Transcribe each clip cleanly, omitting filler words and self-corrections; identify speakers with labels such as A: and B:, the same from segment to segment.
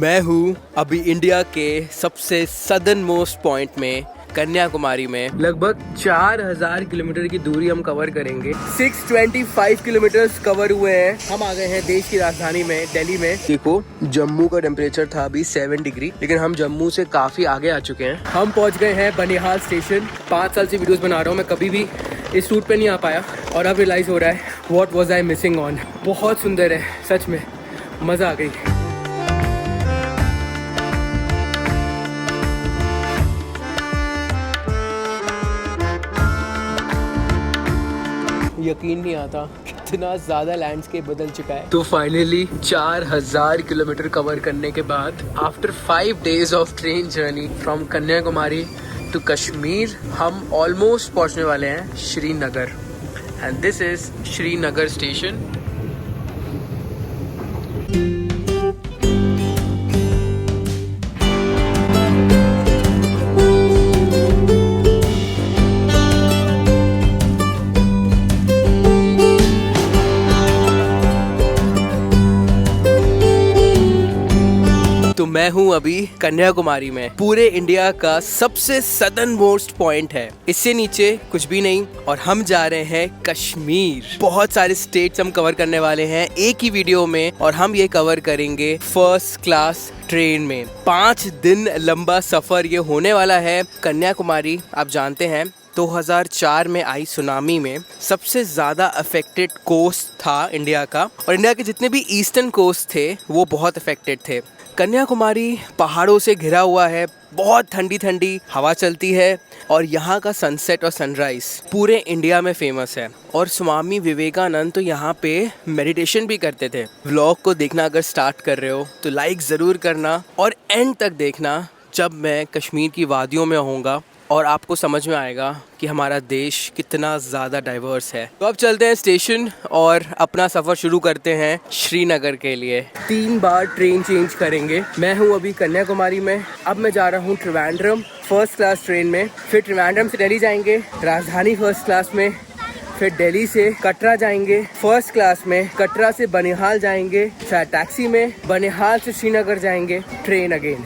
A: मैं हूँ अभी इंडिया के सबसे सदर्न मोस्ट पॉइंट में, कन्याकुमारी में। लगभग 4000 किलोमीटर की दूरी हम कवर करेंगे। 625 किलोमीटर कवर हुए हैं। हम आ गए हैं देश की राजधानी में, दिल्ली में। देखो, जम्मू का टेम्परेचर था अभी 7 डिग्री, लेकिन हम जम्मू से काफी आगे आ चुके हैं। हम पहुंच गए हैं बनिहाल स्टेशन। 5 साल से वीडियोस बना रहा हूँ मैं, कभी भी इस रूट पे नहीं आ पाया और अब रियलाइज हो रहा है what was I missing on. बहुत सुंदर है, सच में मजा आ गई। यकीन नहीं आता कितना ज़्यादा लैंडस्केप बदल चुका है। तो फाइनली 4000 किलोमीटर कवर करने के बाद, after 5 days of train journey from Kanyakumari to Kashmir, हम ऑलमोस्ट पहुंचने वाले हैं Srinagar. And this is Srinagar station. तो मैं हूँ अभी कन्याकुमारी में। पूरे इंडिया का सबसे सदर्न मोस्ट पॉइंट है, इससे नीचे कुछ भी नहीं। और हम जा रहे हैं कश्मीर। बहुत सारे स्टेट्स हम कवर करने वाले हैं एक ही वीडियो में, और हम ये कवर करेंगे फर्स्ट क्लास ट्रेन में। 5 दिन लंबा सफर ये होने वाला है। कन्याकुमारी आप जानते हैं 2004 में आई सुनामी में सबसे ज़्यादा अफेक्टेड कोस्ट था इंडिया का, और इंडिया के जितने भी ईस्टर्न कोस्ट थे वो बहुत अफेक्टेड थे। कन्याकुमारी पहाड़ों से घिरा हुआ है, बहुत ठंडी ठंडी हवा चलती है, और यहाँ का सनसेट और सनराइज पूरे इंडिया में फेमस है। और स्वामी विवेकानंद तो यहाँ पे मेडिटेशन भी करते थे। व्लॉग को देखना अगर स्टार्ट कर रहे हो तो लाइक ज़रूर करना, और एंड तक देखना जब मैं कश्मीर की वादियों में होऊंगा, और आपको समझ में आएगा कि हमारा देश कितना ज़्यादा डाइवर्स है। तो अब चलते हैं स्टेशन और अपना सफ़र शुरू करते हैं श्रीनगर के लिए। 3 बार ट्रेन चेंज करेंगे। मैं हूँ अभी कन्याकुमारी में, अब मैं जा रहा हूँ त्रिवेंद्रम फर्स्ट क्लास ट्रेन में। फिर त्रिवेंद्रम से दिल्ली जाएंगे राजधानी फर्स्ट क्लास में। फिर दिल्ली से कटरा जाएंगे फर्स्ट क्लास में। कटरा से बनिहाल जाएंगे शायद टैक्सी में। बनिहाल से श्रीनगर जाएंगे ट्रेन अगेन।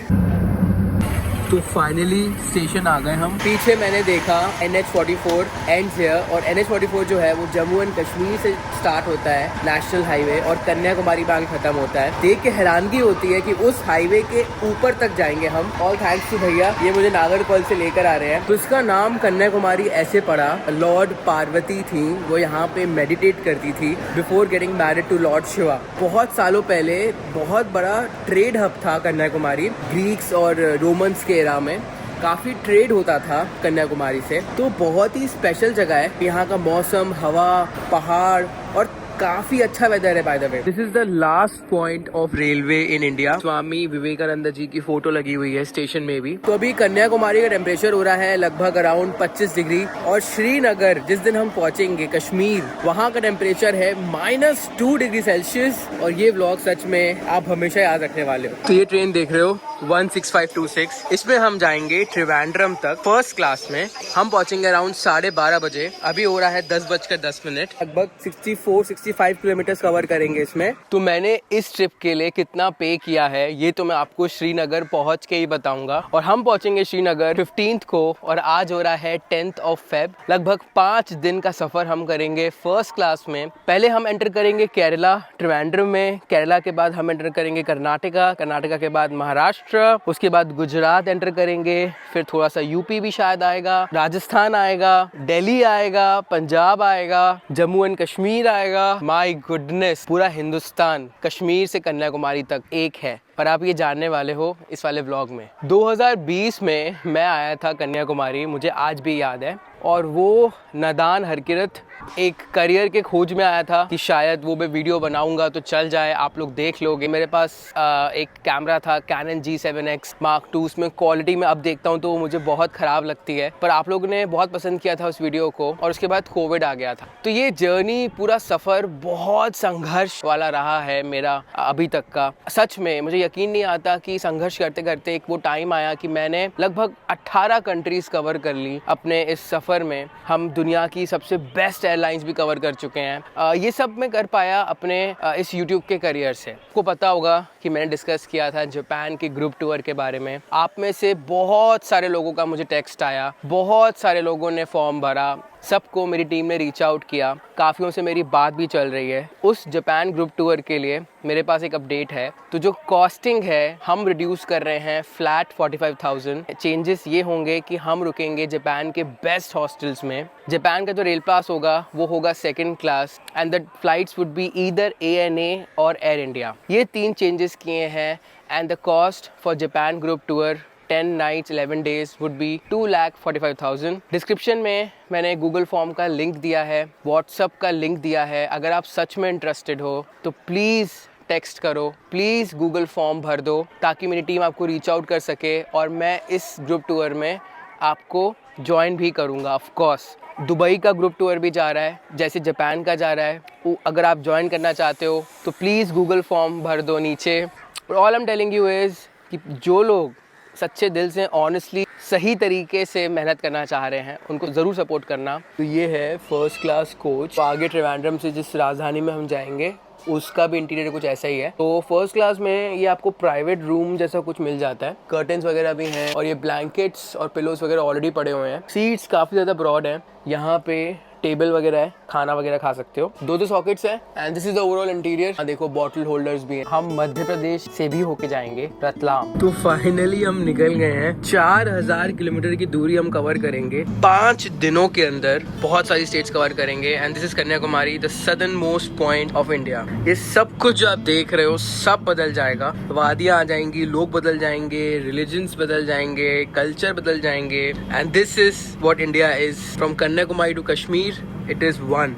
A: तो फाइनली स्टेशन आ गए हम। पीछे मैंने देखा NH44 एंड हियर, और NH44 जो है वो जम्मू एंड कश्मीर से स्टार्ट होता है नेशनल हाईवे, और कन्याकुमारी में आगे खत्म होता है। देख के हैरानगी होती है कि उस हाईवे के ऊपर तक जाएंगे हम। ऑल थैंक्स टू भैया, ये मुझे नागरकोइल से लेकर आ रहे हैं। तो इसका नाम कन्याकुमारी ऐसे पड़ा, लॉर्ड पार्वती थी, वो यहाँ पे मेडिटेट करती थी before getting married to lord Shiva. बहुत सालों पहले बहुत बड़ा ट्रेड हब था कन्याकुमारी। ग्रीक्स और रोमन्स के एरा में काफ़ी ट्रेड होता था कन्याकुमारी से। तो बहुत ही स्पेशल जगह है। यहाँ का मौसम, हवा, पहाड़ और काफी अच्छा वेदर है। By the way, this is the last point of railway in India. Swami Vivekananda ji की फोटो लगी हुई है स्टेशन में भी। तो अभी कन्याकुमारी का टेम्परेचर हो रहा है लगभग अराउंड 25 डिग्री, और श्रीनगर जिस दिन हम पहुंचेंगे कश्मीर, वहाँ का टेम्परेचर है -2 डिग्री सेल्सियस। और ये व्लॉग सच में आप हमेशा याद रखने वाले हो। तो ये ट्रेन देख रहे हो 16526, इसमें हम जाएंगे त्रिवेंद्रम तक फर्स्ट क्लास में। हम पहुंचेंगे अराउंड 12:30 बजे। अभी हो रहा है 10:10। लगभग 65 किलोमीटर कवर करेंगे इसमें। तो मैंने इस ट्रिप के लिए कितना पे किया है ये तो मैं आपको श्रीनगर पहुंच के ही बताऊंगा। और हम पहुंचेंगे श्रीनगर 15 को, और आज हो रहा है 10 फेब। लगभग 5 दिन का सफर हम करेंगे फर्स्ट क्लास में। पहले हम एंटर करेंगे केरला, त्रिवेंद्रम में। केरला के बाद हम एंटर करेंगे कर्नाटका, कर्नाटका के बाद महाराष्ट्र, उसके बाद गुजरात एंटर करेंगे। फिर थोड़ा सा यूपी भी शायद आएगा, राजस्थान आएगा, दिल्ली आएगा, पंजाब आएगा, जम्मू एंड कश्मीर आएगा। माय गुडनेस, पूरा हिंदुस्तान कश्मीर से कन्याकुमारी तक एक है। पर आप ये जानने वाले हो इस वाले व्लॉग में। 2020 में मैं आया था कन्याकुमारी, मुझे आज भी याद है। और वो नादान हरकिरत एक करियर के खोज में आया था कि शायद वो मैं वीडियो बनाऊंगा तो चल जाए, आप लोग देख लोगे। मेरे पास एक कैमरा था कैनन G7X Mark II। उसमें क्वालिटी में अब देखता हूँ तो वो मुझे बहुत ख़राब लगती है, पर आप लोगों ने बहुत पसंद किया था उस वीडियो को। और उसके बाद कोविड आ गया था। तो ये जर्नी, पूरा सफ़र बहुत संघर्ष वाला रहा है मेरा अभी तक का। सच में मुझे यकीन नहीं आता कि संघर्ष करते करते एक वो टाइम आया कि मैंने लगभग 18 कंट्रीज कवर कर ली अपने इस सफ़र में। हम दुनिया की सबसे बेस्ट एयरलाइंस भी कवर कर चुके हैं। ये सब मैं कर पाया अपने इस यूट्यूब के करियर से। आपको पता होगा कि मैंने डिस्कस किया था जापान के ग्रुप टूर के बारे में। आप में से बहुत सारे लोगों का मुझे टेक्स्ट आया, बहुत सारे लोगों ने फॉर्म भरा, सबको मेरी टीम ने रीच आउट किया, काफ़ियों से मेरी बात भी चल रही है। उस जापान ग्रुप टूर के लिए मेरे पास एक अपडेट है। तो जो कॉस्टिंग है हम रिड्यूस कर रहे हैं फ्लैट 45,000। चेंजेस ये होंगे कि हम रुकेंगे जापान के बेस्ट हॉस्टल्स में। जापान का जो रेल पास होगा वो होगा 2nd class and the flights would be either ANA और एयर इंडिया। ये 3 चेंजेस किए हैं and the cost for Japan group tour 10 nights 11 days would be 2,45,000। Description में मैंने गूगल फॉर्म का लिंक दिया है, व्हाट्सअप का लिंक दिया है। अगर आप सच में इंटरेस्टेड हो तो प्लीज़ टेक्स्ट करो, प्लीज़ गूगल फॉर्म भर दो ताकि मेरी टीम आपको रीच आउट कर सके और मैं इस ग्रुप टूर में आपको ज्वाइन भी करूँगा। ऑफ कोर्स दुबई का ग्रुप टूर भी जा रहा है जैसे जापान का जा रहा है। अगर आप ज्वाइन करना चाहते हो तो प्लीज़ गूगल फॉर्म भर दो नीचे। All I am telling you is कि जो लोग सच्चे दिल से ऑनेस्टली सही तरीके से मेहनत करना चाह रहे हैं उनको ज़रूर सपोर्ट करना। तो ये है 1st क्लास कोच। आगे त्रिवेंद्रम से जिस राजधानी में हम जाएंगे उसका भी इंटीरियर कुछ ऐसा ही है। तो 1st क्लास में ये आपको प्राइवेट रूम जैसा कुछ मिल जाता है, कर्टन्स वगैरह भी हैं और ये ब्लैंकेट्स और पिलोस वगैरह ऑलरेडी पड़े हुए हैं। सीट्स काफ़ी ज़्यादा ब्रॉड है, यहाँ पे टेबल वगैरह है, खाना वगैरह खा सकते हो। 2 सॉकेट्स है and this is the overall interior. देखो बॉटल होल्डर्स भी हैं। हम मध्य प्रदेश से भी होके जाएंगे रतलाम। तो फाइनली हम निकल गए हैं। 4000 किलोमीटर की दूरी हम कवर करेंगे 5 दिनों के अंदर। बहुत सारी स्टेट्स कवर करेंगे and this is Kanyakumari, the southern most point of India. ये सब कुछ जो आप देख रहे हो सब बदल जाएगा। वादियां आ जाएंगी, लोग बदल जाएंगे, रिलीजन्स बदल जाएंगे, कल्चर बदल जाएंगे and this is what India is. From Kanyakumari to Kashmir It is one।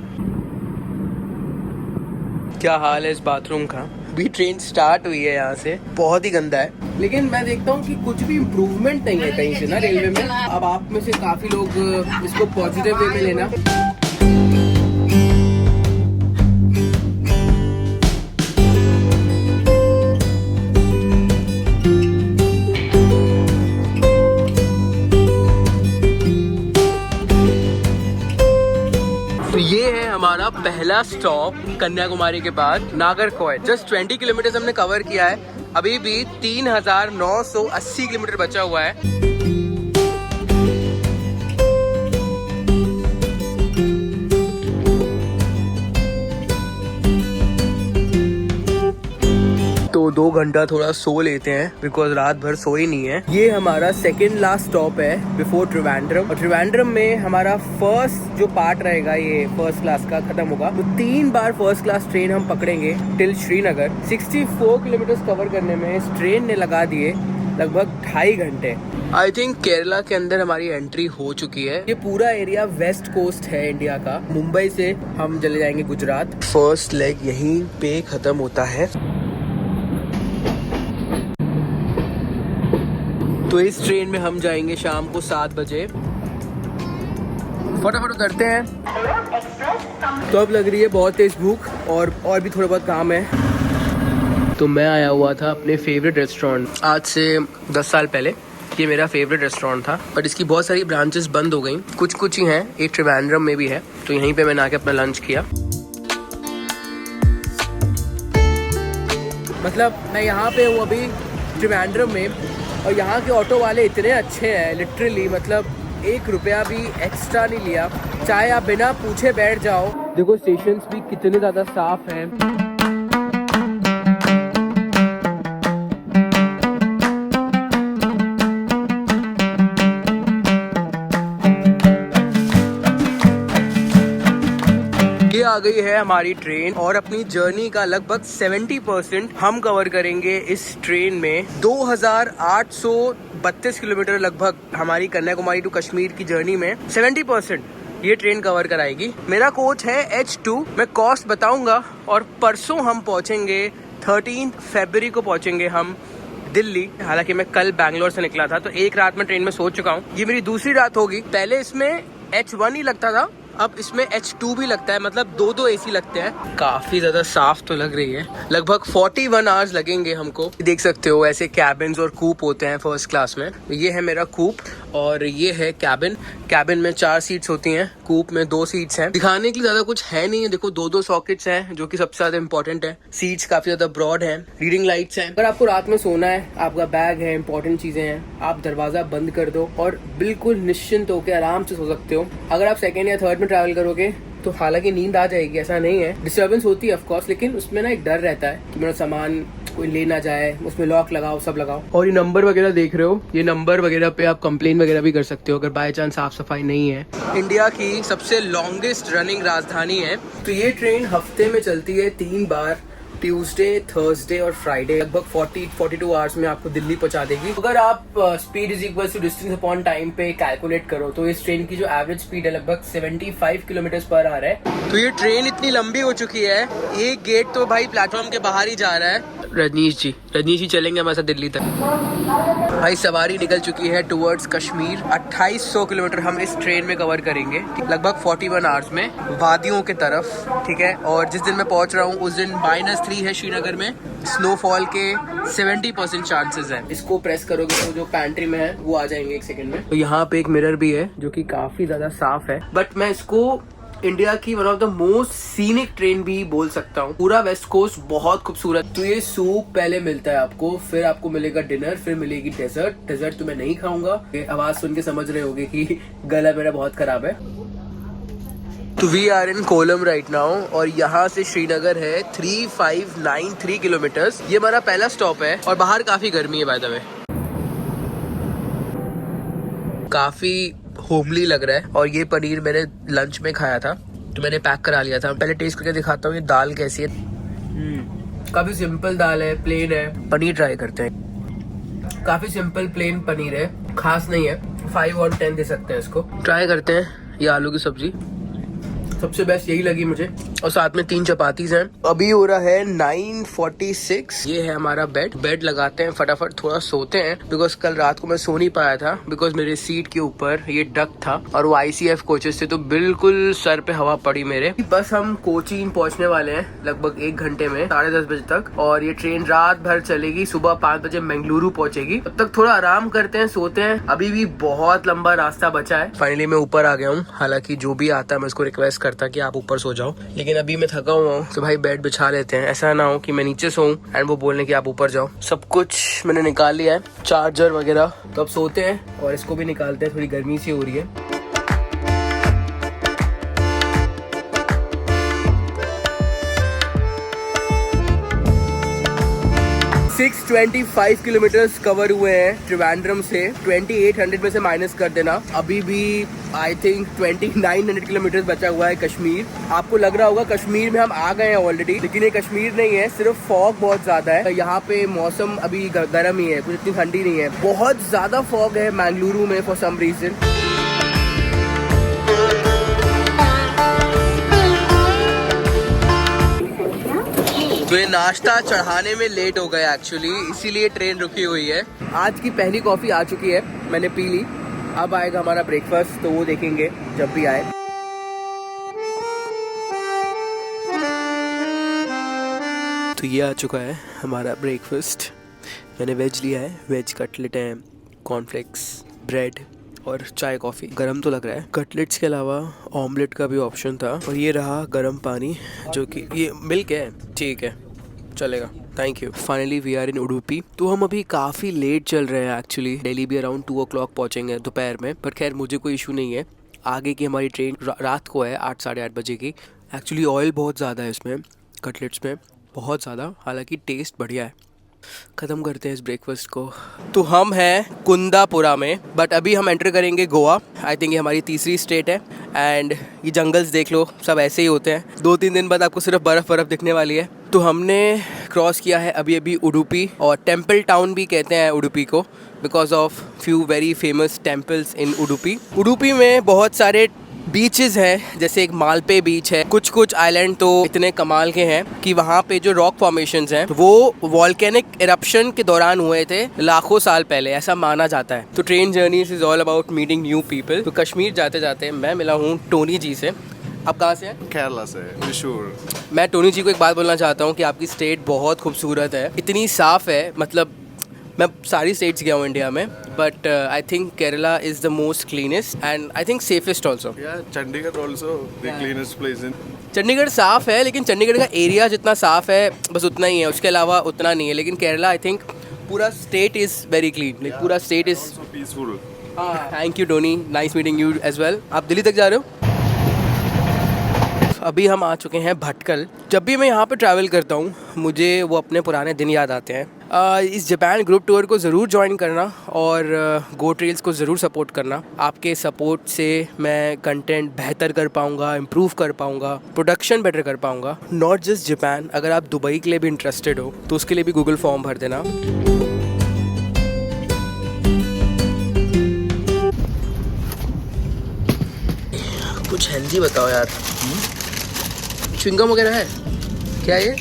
A: क्या हाल है इस बाथरूम का। भी ट्रेन स्टार्ट हुई है यहाँ से, बहुत ही गंदा है। लेकिन मैं देखता हूँ कि कुछ भी इम्प्रूवमेंट नहीं है कहीं से ना रेलवे में। अब आप में से काफी लोग इसको पॉजिटिव वे में लेना। ये है हमारा पहला स्टॉप कन्याकुमारी के बाद, नागरकोइल। जस्ट 20 किलोमीटर हमने कवर किया है, अभी भी 3,980 किलोमीटर बचा हुआ है। तो 2 घंटा थोड़ा सो लेते हैं बिकॉज रात भर सोए नहीं है। ये हमारा 2nd लास्ट स्टॉप है बिफोर त्रिवेंद्रम। और त्रिवेंद्रम में हमारा फर्स्ट जो पार्ट रहेगा ये 1st क्लास का खत्म होगा। तो 3 बार 1st क्लास ट्रेन हम पकड़ेंगे टिल श्रीनगर। 64 किलोमीटर कवर करने में इस ट्रेन ने लगा दिए लगभग 2.5 घंटे। आई थिंक केरला के अंदर हमारी एंट्री हो चुकी है। ये पूरा एरिया वेस्ट कोस्ट है इंडिया का। मुंबई से हम चले जाएंगे गुजरात। फर्स्ट लेग यहीं पे खत्म होता है। तो इस ट्रेन में हम जाएंगे शाम को 7 बजे। फटाफट उतरते हैं। तो अब लग रही है बहुत तेज भूख और भी थोड़ा बहुत काम है। तो मैं आया हुआ था अपने फेवरेट रेस्टोरेंट। आज से 10 साल पहले ये मेरा फेवरेट रेस्टोरेंट था, बट इसकी बहुत सारी ब्रांचेस बंद हो गई। कुछ ही हैं, एक त्रिवेंद्रम में भी है। तो यहीं पे मैंने आके अपना लंच किया। मतलब मैं यहाँ पे हूँ अभी त्रिवेंद्रम में और यहाँ के ऑटो वाले इतने अच्छे हैं, लिटरली। मतलब 1 रुपया भी एक्स्ट्रा नहीं लिया, चाहे आप बिना पूछे बैठ जाओ। देखो स्टेशंस भी कितने ज़्यादा साफ हैं। ये आ गई है हमारी ट्रेन और अपनी जर्नी का लगभग 70% हम कवर करेंगे इस ट्रेन में। 2,832 किलोमीटर लगभग हमारी कन्याकुमारी टू कश्मीर की जर्नी में 70% ये ट्रेन कवर कराएगी। मेरा कोच है H2। मैं कॉस्ट बताऊंगा। और परसों हम पहुंचेंगे 13 फरवरी को पहुंचेंगे हम दिल्ली। हालांकि मैं कल बैंगलोर से निकला था तो 1 रात में ट्रेन में सो चुका हूँ। ये मेरी दूसरी रात होगी। पहले इसमें H1 ही लगता था, अब इसमें H2 भी लगता है, मतलब दो एसी लगते हैं। काफी ज्यादा साफ तो लग रही है। लगभग 41 आवर्स लगेंगे हमको। देख सकते हो ऐसे कैबिन्स और कूप होते हैं फर्स्ट क्लास में। ये है मेरा कूप और ये है कैबिन। कैबिन में 4 सीट्स होती हैं, कूप में 2 सीट्स हैं। दिखाने के लिए ज्यादा कुछ है नहीं है। देखो 2 सॉकेट्स हैं जो कि सबसे ज्यादा इंपॉर्टेंट है। सीट्स काफी ज्यादा ब्रॉड हैं, रीडिंग लाइट्स हैं। अगर आपको रात में सोना है, आपका बैग है, इंपॉर्टेंट चीजें हैं, आप दरवाजा बंद कर दो और बिल्कुल निश्चिंत होकर आराम से सो सकते हो। अगर आप सेकेंड या थर्ड में ट्रैवल करोगे तो हालांकि नींद आ जाएगी, ऐसा नहीं है, डिस्टर्बेंस होती है ऑफ कोर्स, लेकिन उसमें ना एक डर रहता है कि मेरा सामान कोई ले ना जाए, उसमें लॉक लगाओ, सब लगाओ। और ये नंबर वगैरह देख रहे हो, ये नंबर वगैरह पे आप कंप्लेन वगैरह भी कर सकते हो अगर बाय चांस साफ सफाई नहीं है। इंडिया की सबसे लॉन्गेस्ट रनिंग राजधानी है। तो ये ट्रेन हफ्ते में चलती है 3 बार, ट्यूसडे, थर्सडे और फ्राइडे। लगभग 42 आवर्स में आपको दिल्ली पहुंचा देगी। अगर आप speed is equal to distance upon time पे कैलकुलेट करो तो इस ट्रेन की जो एवरेज स्पीड है लगभग 75 किलोमीटर पर आवर है। तो ये ट्रेन इतनी लंबी हो चुकी है, एक गेट तो भाई प्लेटफॉर्म के बाहर ही जा रहा है। रजनीश जी चलेंगे हमारे साथ दिल्ली तक। भाई सवारी निकल चुकी है टुवर्ड्स कश्मीर। 2800 किलोमीटर हम इस ट्रेन में कवर करेंगे लगभग 41 आवर्स में, वादियों के तरफ। ठीक है, और जिस दिन मैं पहुंच रहा हूँ उस दिन -3 है श्रीनगर में। स्नोफॉल के 70% चांसेस है। इसको प्रेस करोगे तो जो पैंट्री में है वो आ जाएंगे 1 सेकंड में। तो यहाँ पे एक मिरर भी है जो कि काफी ज्यादा साफ है, बट मैं इसको इंडिया की one of the most scenic train भी बोल सकता हूँ। पूरा वेस्ट कोस्ट बहुत खूबसूरत। तो ये सूप पहले मिलता है आपको, फिर आपको मिलेगा डिनर, फिर मिलेगी डेजर्ट तो मैं नहीं खाऊंगा। आवाज सुन के समझ रहे होगे कि गला मेरा बहुत खराब है। तो we are in Kollam right now और यहाँ से श्रीनगर है 3593 किलोमीटर्स। ये हमारा पहला स्टॉप है और बाहर काफी गर्मी है बाय द वे। काफी होमली लग रहा है और ये पनीर मैंने लंच में खाया था तो मैंने पैक करा लिया था। पहले टेस्ट करके दिखाता हूँ ये दाल कैसी है। काफी सिंपल दाल है, प्लेन है। पनीर ट्राई करते हैं। काफी सिंपल प्लेन पनीर है, खास नहीं है। 5 और 10 दे सकते हैं इसको। ट्राई करते हैं ये आलू की सब्जी, सबसे बेस्ट यही लगी मुझे। और साथ में 3 चपातीज हैं। अभी हो रहा है 9:46। ये है हमारा बेड लगाते हैं फटाफट, थोड़ा सोते हैं बिकॉज कल रात को मैं सो नहीं पाया था बिकॉज मेरे सीट के ऊपर ये डक था और वो ICF कोचेस थे तो बिल्कुल सर पे हवा पड़ी मेरे। बस हम कोचीन पहुंचने वाले हैं लगभग 1 घंटे में, 10:30 बजे तक। और ये ट्रेन रात भर चलेगी, सुबह 5 बजे मंगलुरु पहुंचेगी। तब तक थोड़ा आराम करते हैं, सोते हैं। अभी भी बहुत लंबा रास्ता बचा है। फाइनली मैं ऊपर आ गया हूँ। हालांकि जो भी आता है मैं उसको रिक्वेस्ट करता कि आप ऊपर सो जाओ, लेकिन अभी मैं थका हुआ हूँ तो भाई बेड बिछा लेते हैं। ऐसा ना हो कि मैं नीचे सोऊं एंड वो बोलने कि आप ऊपर जाओ। सब कुछ मैंने निकाल लिया है, चार्जर वगैरह। तो अब सोते हैं और इसको भी निकालते हैं, थोड़ी गर्मी सी हो रही है। 625 किलोमीटर्स कवर हुए हैं त्रिवेंद्रम से। 2800 में से माइनस कर देना, अभी भी आई थिंक 2900 किलोमीटर बचा हुआ है कश्मीर। आपको लग रहा होगा कश्मीर में हम आ गए हैं ऑलरेडी, लेकिन ये कश्मीर नहीं है, सिर्फ फॉग बहुत ज्यादा है। यहाँ पे मौसम अभी गर्म ही है, कुछ इतनी ठंडी नहीं है। बहुत ज्यादा फॉग है मंगलुरु में फॉर सम रीजन। तो ये नाश्ता चढ़ाने में लेट हो गया एक्चुअली, इसीलिए ट्रेन रुकी हुई है। आज की पहली कॉफी आ चुकी है, मैंने पी ली। अब आएगा हमारा ब्रेकफास्ट, तो वो देखेंगे जब भी आए। तो ये आ चुका है हमारा ब्रेकफास्ट। मैंने वेज लिया है, वेज कटलेट हैं, कॉर्नफ्लेक्स, ब्रेड और चाय कॉफ़ी। गरम तो लग रहा है। कटलेट्स के अलावा ऑमलेट का भी ऑप्शन था। और ये रहा गरम पानी, जो कि ये मिल्क है, ठीक है चलेगा, thank you. Finally we are in Udupi. तो हम अभी काफ़ी लेट चल रहे हैं एक्चुअली। दिल्ली भी अराउंड 2 o'clock पहुँचेंगे दोपहर में, पर खैर मुझे कोई इशू नहीं है। आगे की हमारी ट्रेन रात को है 8 साढ़े 8 बजे की। एक्चुअली ऑयल बहुत ज़्यादा है इसमें, कटलेट्स में बहुत ज़्यादा, हालांकि टेस्ट बढ़िया है। ख़त्म करते हैं इस ब्रेकफास्ट को। तो हम हैं कुंदापुरा में, बट अभी हम एंटर करेंगे गोवा। आई थिंक ये हमारी तीसरी स्टेट है। एंड ये जंगल्स देख लो, सब ऐसे ही होते हैं। 2-3 दिन बाद आपको सिर्फ बर्फ़ दिखने वाली है। तो हमने क्रॉस किया है अभी उडुपी, और टेम्पल टाउन भी कहते हैं उडुपी को because of few very famous temples in Udupi. Udupi में बहुत सारे बीचेस हैं, जैसे एक मालपे बीच है। कुछ कुछ आइलैंड तो इतने कमाल के हैं कि वहाँ पे जो रॉक फॉर्मेशंस हैं वो वॉल्केनिक इरप्शन के दौरान हुए थे लाखों साल पहले, ऐसा माना जाता है। तो train journeys is all about meeting new people. तो कश्मीर जाते जाते मैं मिला हूँ टोनी जी से। आप कहाँ से हैं?
B: केरला से, त्रिशूर।
A: मैं टोनी जी को एक बात बोलना चाहता हूँ कि आपकी स्टेट बहुत खूबसूरत है, इतनी साफ़ है। मतलब मैं सारी स्टेट्स गया हूँ इंडिया में, but I think Kerala is the most cleanest and I think safest also.
B: Chandigarh also the cleanest place in.
A: Chandigarh साफ़ है, लेकिन चंडीगढ़ का एरिया जितना साफ़ है बस उतना ही है, उसके अलावा उतना नहीं है। लेकिन केरला आई थिंक पूरा state is very clean, like पूरा state is
B: peaceful.
A: Thank you Tony, nice meeting you as well. आप दिल्ली तक जा रहे हो? अभी हम आ चुके हैं भटकल। जब भी मैं यहाँ पे ट्रैवल करता हूँ मुझे वो अपने पुराने दिन याद आते हैं। इस जापान ग्रुप टूर को ज़रूर ज्वाइन करना और गो ट्रेल्स को ज़रूर सपोर्ट करना। आपके सपोर्ट से मैं कंटेंट बेहतर कर पाऊँगा, इम्प्रूव कर पाऊँगा, प्रोडक्शन बेटर कर पाऊँगा। नॉट जस्ट जापान, अगर आप दुबई के लिए भी इंटरेस्टेड हो तो उसके लिए भी गूगल फॉर्म भर देना। कुछ हेल्दी बताओ यार। च्युइंगम वगैरह है क्या ये?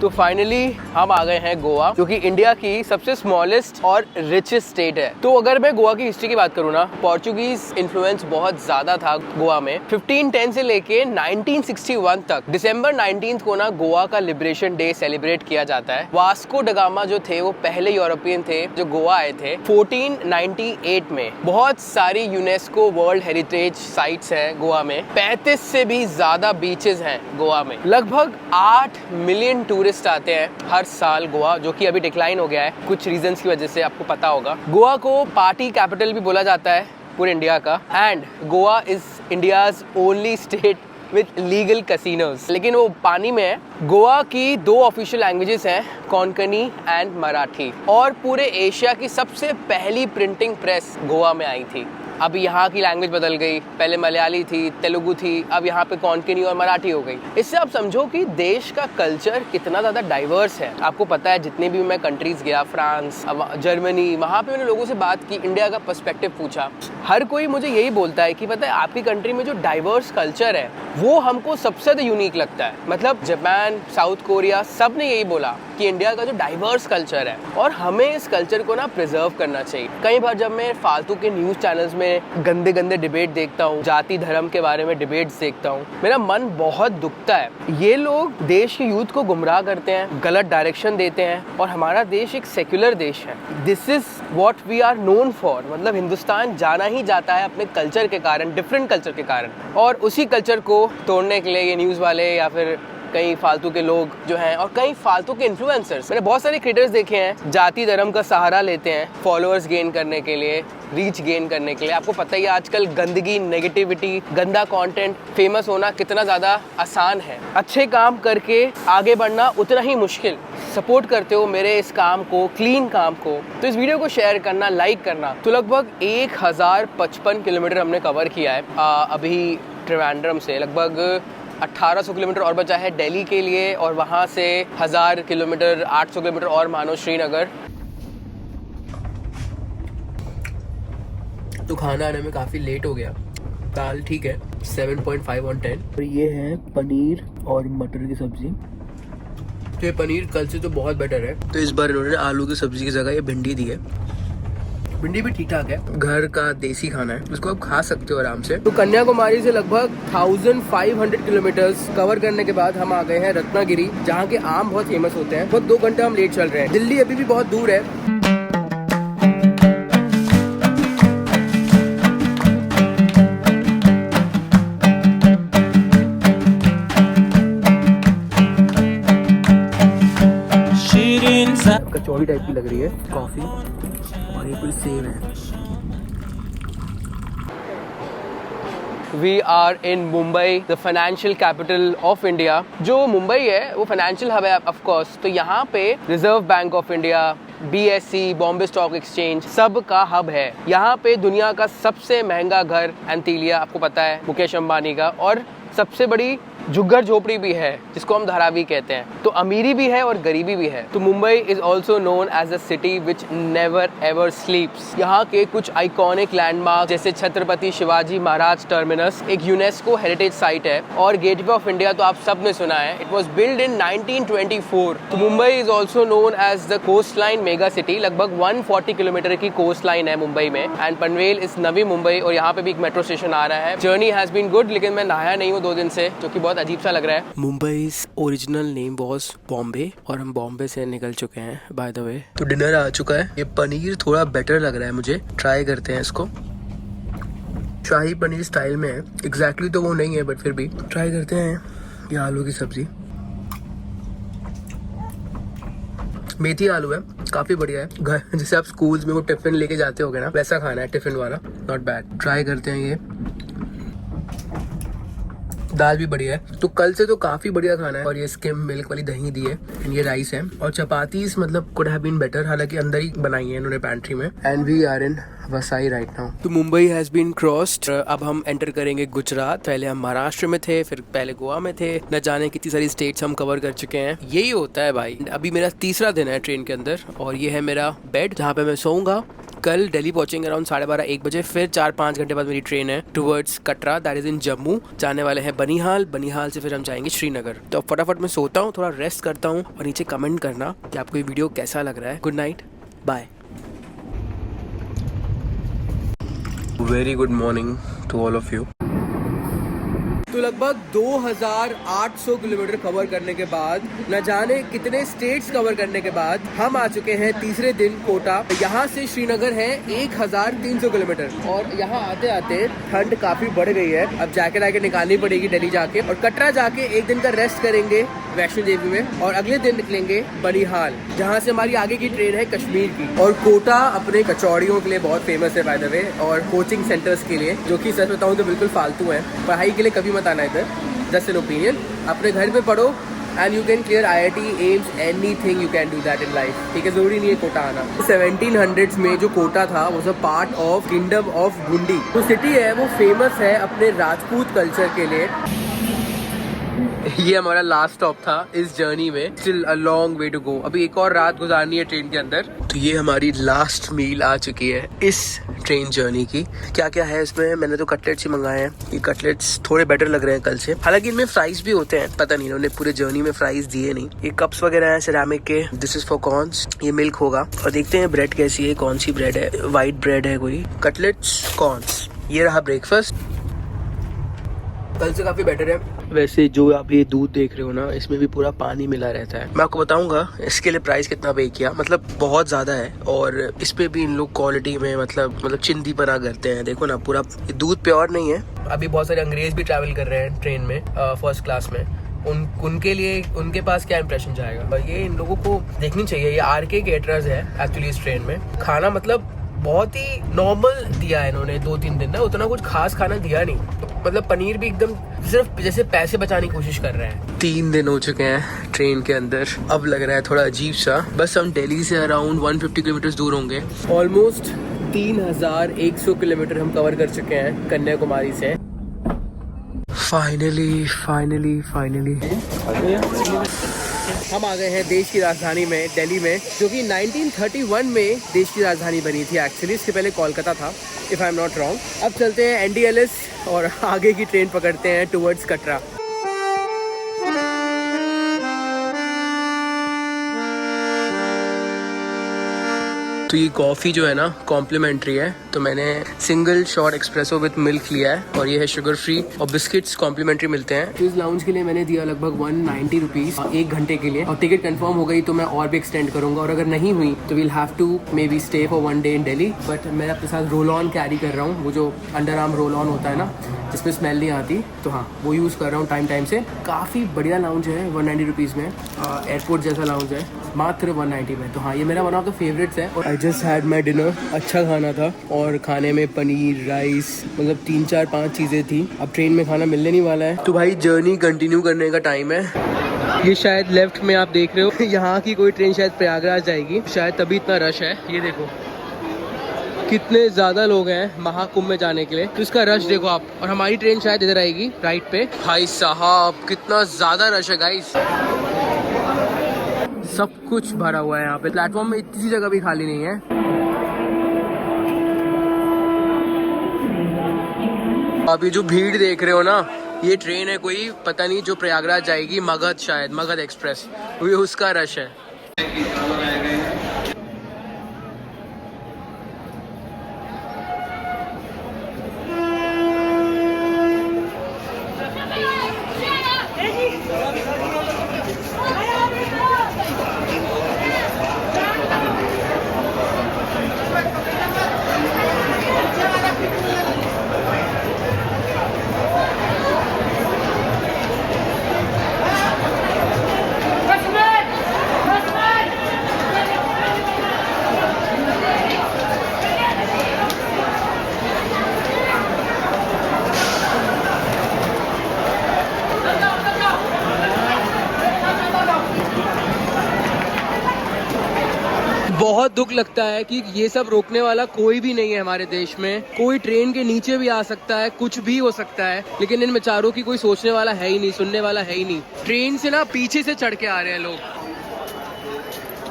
A: तो फाइनली हम आ गए हैं गोवा, जो कि इंडिया की सबसे स्मॉलेस्ट और रिचेस्ट स्टेट है। तो अगर मैं गोवा की हिस्ट्री की बात करूँ ना, पोर्चुगीज इन्फ्लुएंस बहुत ज्यादा था गोवा में। 1510 से लेके 1961 तक दिसंबर 19 को ना गोवा का लिबरेशन डे सेलिब्रेट किया जाता है। वास्को डगामा जो थे वो पहले यूरोपियन थे जो गोवा आए थे 1498 में। बहुत सारी यूनेस्को वर्ल्ड हेरिटेज साइट्स हैं गोवा में। 35 से भी ज्यादा बीचेस हैं गोवा में। लगभग 8 मिलियन टूरिस्ट आते हैं हर साल गोवा, जो कि अभी डिक्लाइन हो गया है कुछ रीजंस की वजह से, आपको पता होगा। गोवा को पार्टी कैपिटल भी बोला जाता है पूरे इंडिया का। And Goa is India's only state with legal casinos, लेकिन वो पानी में है। गोवा की 2 ऑफिशियल लैंग्वेजेस हैं, कोंकणी एंड मराठी। और पूरे एशिया की सबसे पहली प्रिंटिंग प्रेस गोवा में आई थी। अब यहाँ की लैंग्वेज बदल गई, पहले मलयाली थी, तेलुगु थी, अब यहाँ पे कोंकणी और मराठी हो गई। इससे आप समझो कि देश का कल्चर कितना ज़्यादा डाइवर्स है। आपको पता है जितने भी मैं कंट्रीज गया, फ्रांस, जर्मनी, वहाँ पे मैंने लोगों से बात की, इंडिया का पर्सपेक्टिव पूछा। हर कोई मुझे यही बोलता है कि पता है आपकी कंट्री में जो डाइवर्स कल्चर है वो हमको सबसे ज़्यादा यूनिक लगता है। मतलब जापान, साउथ कोरिया, सब ने यही बोला कि इंडिया का जो डाइवर्स कल्चर है और हमें इस कल्चर को ना प्रिजर्व करना चाहिए। कई बार जब मैं फालतू के न्यूज़ चैनल्स में गंदे गंदे डिबेट देखता हूँ, जाति धर्म के बारे में डिबेट्स देखता हूँ, मेरा मन बहुत दुखता है। ये लोग देश के यूथ को गुमराह करते हैं, गलत डायरेक्शन देते हैं, और हमारा देश एक सेक्युलर देश है। This is what we are known for. मतलब हिंदुस्तान जाना ही जाता है अपने कल्चर के कारण, डिफरेंट कल्चर के कारण, और उसी कल्चर को तोड़ने के लिए ये न्यूज़ वाले या फिर कई फालतू के लोग जो हैं, और कई फालतू के इन्फ्लुएंसर्स, मैंने बहुत सारे क्रिएटर्स देखे हैं, जाति धर्म का सहारा लेते हैं फॉलोअर्स गेन करने के लिए, रीच गेन करने के लिए। आपको पता ही है आजकल गंदगी, नेगेटिविटी, गंदा कंटेंट, फेमस होना कितना ज़्यादा आसान है। अच्छे काम करके आगे बढ़ना उतना ही मुश्किल। सपोर्ट करते हो मेरे इस काम को, क्लीन काम को, तो इस वीडियो को शेयर करना, लाइक करना। तो लगभग 1055 किलोमीटर हमने कवर किया है अभी त्रिवेंद्रम से। लगभग 1800 किलोमीटर और बचा है दिल्ली के लिए, और वहाँ से 1000 किलोमीटर, 800 किलोमीटर और मानो श्रीनगर। तो खाना आने में काफ़ी लेट हो गया। दाल ठीक है, 7.5 on 10। और ये है पनीर और मटर की सब्जी। तो ये पनीर कल से तो बहुत बेटर है। तो इस बार इन्होंने आलू की सब्जी की जगह ये भिंडी दी है। भिंडी भी ठीक ठाक है, घर का देसी खाना है, इसको आप खा सकते हो आराम से। तो कन्याकुमारी से लगभग 1500 किलोमीटर्स कवर करने के बाद हम आ गए हैं रत्नागिरी, जहाँ के आम बहुत फेमस होते हैं। बहुत 2 घंटे हम लेट चल रहे हैं। दिल्ली अभी भी बहुत दूर है। कचौड़ी टाइप की लग रही है कॉफी, और ये पूरी सेव है। We are in Mumbai, the financial capital of India. जो मुंबई है वो फाइनेंशियल हब है ऑफ कोर्स। तो यहाँ पे reserve bank of India, BSE, Bombay stock exchange, सब का हब है। यहाँ पे दुनिया का सबसे महंगा घर एंटीलिया, आपको पता है, मुकेश अंबानी का, और सबसे बड़ी झुग्गर झोपड़ी भी है जिसको हम धारावी कहते हैं। तो अमीरी भी है और गरीबी भी है। तो Mumbai is also known as a city which never ever sleeps. यहाँ के कुछ आइकॉनिक लैंडमार्क जैसे छत्रपति शिवाजी महाराज टर्मिनस एक यूनेस्को हेरिटेज साइट है, और गेटवे ऑफ इंडिया तो आप सब ने सुना है, इट वॉज बिल्ड इन 1924। तो Mumbai is also known as the coast line mega city. लगभग 140 किलोमीटर की कोस्ट लाइन है मुंबई में, एंड पनवेल इज नवी मुंबई, और यहाँ पे भी एक मेट्रो स्टेशन आ रहा है। जर्नी हैज बीन गुड, लेकिन मैं नहाया नहीं हूँ 2 दिन से, जो कि बहुत अजीब सा लग रहा है। Mumbai original name was Bombay, और हम बॉम्बे से निकल चुके हैं बाय द वे। तो डिनर आ चुका है। ये पनीर थोड़ा बेटर लग रहा है मुझे, ट्राई करते हैं इसको। शाही पनीर स्टाइल में है, एग्जैक्टली तो वो नहीं है बट फिर भी ट्राई करते हैं। ये आलू की सब्जी, मेथी आलू है, काफी बढ़िया है। घर जैसे आप स्कूल्स में वो टिफिन लेके जाते होगे ना, वैसा खाना है टिफिन वाला, नॉट बैड। ट्राई करते हैं। ये दाल भी बढ़िया है। तो कल से तो काफी बढ़िया खाना है, और ये स्किम मिल्क वाली दही दी है, ये राइस है, और चपातीस मतलब कुड हैव बीन बेटर, हालांकि अंदर ही बनाई है इन्होंने पैंट्री में। And we are in Vasai right now. तो मुंबई हैज बीन क्रॉस्ड। अब हम एंटर करेंगे गुजरात। पहले हम महाराष्ट्र में थे, फिर पहले गोवा में थे, न जाने कितनी सारी स्टेट्स हम कवर कर चुके हैं। यही होता है भाई। अभी मेरा तीसरा दिन है ट्रेन के अंदर, और ये है मेरा बेड जहाँ पे मैं सोऊंगा। कल दिल्ली पहुंचेंगे अराउंड 12:30-1 बजे, फिर 4-5 घंटे बाद मेरी ट्रेन है towards Katra, that is in Jammu. जाने वाले हैं बनिहाल, बनिहाल से फिर हम जाएंगे श्रीनगर। तो अब फटाफट मैं सोता हूँ, थोड़ा रेस्ट करता हूँ, और नीचे कमेंट करना कि आपको ये वीडियो कैसा लग रहा है। Good night, bye. Very good morning to all of you. तो लगभग 2800 किलोमीटर कवर करने के बाद, न जाने कितने स्टेट्स कवर करने के बाद, हम आ चुके हैं तीसरे दिन कोटा। यहाँ से श्रीनगर है 1300 किलोमीटर, और यहाँ आते आते ठंड काफी बढ़ गई है। अब जैकेट आके निकालनी पड़ेगी दिल्ली जाके, और कटरा जाके एक दिन का रेस्ट करेंगे वैष्णो देवी में, और अगले दिन निकलेंगे बनिहाल, जहाँ से हमारी आगे की ट्रेन है कश्मीर की। और कोटा अपने कचौड़ियों के लिए बहुत फेमस है बाय द वे, और कोचिंग सेंटर्स के लिए, जो कि सच बताऊँ तो बिल्कुल फालतू है। पढ़ाई के लिए कभी मत आना इधर, जस्ट एन ओपिनियन। अपने घर पे पढ़ो and you can clear IIT, AIIMS, anything you can do that in life. ठीक है, जरूरी नहीं है कोटा आना। 1700s में जो कोटा था वो सब पार्ट ऑफ किंगडम ऑफ गुंडी। तो सिटी है वो फेमस है अपने राजपूत कल्चर के लिए। ये हमारा लास्ट स्टॉप था इस जर्नी में, still a long way to go. अभी एक और रात गुजारनी है ट्रेन के अंदर। तो ये हमारी लास्ट मील आ चुकी है इस ट्रेन जर्नी की। क्या क्या है इसमें? मैंने तो कटलेट्स ही मंगाए हैं। ये कटलेट्स थोड़े बेटर लग रहे हैं कल से, हालांकि इनमें फ्राइज भी होते हैं, पता नहीं इन्होंने पूरे जर्नी में फ्राइज दिए नहीं। ये कप्स वगैरह है सिरेमिक के, दिस इज फॉर कॉर्न्स। ये मिल्क होगा, और देखते हैं ब्रेड कैसी है, कौन सी ब्रेड है, व्हाइट ब्रेड है कोई। कटलेट्स, कॉर्न्स, ये रहा ब्रेकफास्ट। कल से काफी बेटर है। वैसे जो आप ये दूध देख रहे हो ना, इसमें भी पूरा पानी मिला रहता है। मैं आपको बताऊंगा इसके लिए प्राइस कितना पे किया, मतलब बहुत ज्यादा है। और इस पे भी इन लोग क्वालिटी में मतलब चिंदी बना करते हैं। देखो ना, पूरा दूध प्योर नहीं है। अभी बहुत सारे अंग्रेज भी ट्रैवल कर रहे हैं ट्रेन में, फर्स्ट क्लास में। उनके लिए उनके पास क्या इंप्रेशन जाएगा, ये इन लोगों को देखनी चाहिए। ये RK केटरर्स है एक्चुअली इस ट्रेन में। खाना मतलब बहुत ही नॉर्मल दिया है इन्होंने 2-3 दिन ना, उतना कुछ खास खाना दिया नहीं। मतलब पनीर भी एकदम सिर्फ जैसे पैसे बचाने की कोशिश कर रहे हैं। 3 दिन हो चुके हैं ट्रेन के अंदर, अब लग रहा है थोड़ा अजीब सा। बस हम दिल्ली से अराउंड 150 किलोमीटर दूर होंगे। ऑलमोस्ट 3100 किलोमीटर हम कवर कर चुके हैं कन्याकुमारी से। फाइनली हम आ गए हैं देश की राजधानी में, दिल्ली में, जो कि 1931 में देश की राजधानी बनी थी एक्चुअली। इसके पहले कोलकाता था, if I am not wrong. अब चलते हैं NDLS और आगे की ट्रेन पकड़ते हैं टुवर्ड्स कटरा। तो ये कॉफ़ी जो है ना कॉम्प्लीमेंट्री है, तो मैंने single shot espresso with milk लिया है, और ये है शुगर फ्री, और बिस्किट्स कॉम्प्लीमेंट्री मिलते हैं। तो इस लाउंज के लिए मैंने दिया लगभग 190 रुपीज़ 1 घंटे के लिए, और टिकट कंफर्म हो गई तो मैं और भी एक्सटेंड करूंगा, और अगर नहीं हुई तो we'll have to maybe stay for 1 day in Delhi. But मैं अपने साथ रोल ऑन कैरी कर रहा हूँ, वो जो अंडर आर्म रोल ऑन होता है ना, जिसमें स्मेल नहीं आती, तो हाँ वो यूज़ कर रहा हूँ टाइम से। काफ़ी बढ़िया लाउंज है, 190 रुपीज़ में, एयरपोर्ट जैसा लाउंज है, मात्र 190 में। तो हाँ, ये मेरा वन ऑफ द फेवरेट्स है। और I just had my dinner, अच्छा खाना था, और खाने में पनीर, राइस, मतलब 3-4-5 चीज़ें थी। अब ट्रेन में खाना मिलने नहीं वाला है, तो भाई जर्नी कंटिन्यू करने का टाइम है। ये शायद लेफ्ट में आप देख रहे हो यहाँ की कोई ट्रेन शायद प्रयागराज जाएगी, शायद तभी इतना रश है। ये देखो कितने ज़्यादा लोग हैं महाकुंभ में जाने के लिए, तो इसका रश देखो आप। और हमारी ट्रेन शायद इधर आएगी राइट पे। भाई साहब कितना ज़्यादा रश है गाइस, सब कुछ भरा हुआ है यहाँ पे। प्लेटफॉर्म में इतनी जगह भी खाली नहीं है। अभी जो भीड़ देख रहे हो ना, ये ट्रेन है कोई पता नहीं जो प्रयागराज जाएगी, मगध, शायद मगध एक्सप्रेस, ये उसका रश है। बहुत दुख लगता है कि ये सब रोकने वाला कोई भी नहीं है हमारे देश में। कोई ट्रेन के नीचे भी आ सकता है, कुछ भी हो सकता है, लेकिन इन बेचारों की कोई सोचने वाला है ही नहीं, सुनने वाला है ही नहीं। ट्रेन से ना पीछे से चढ़ के आ रहे हैं लोग।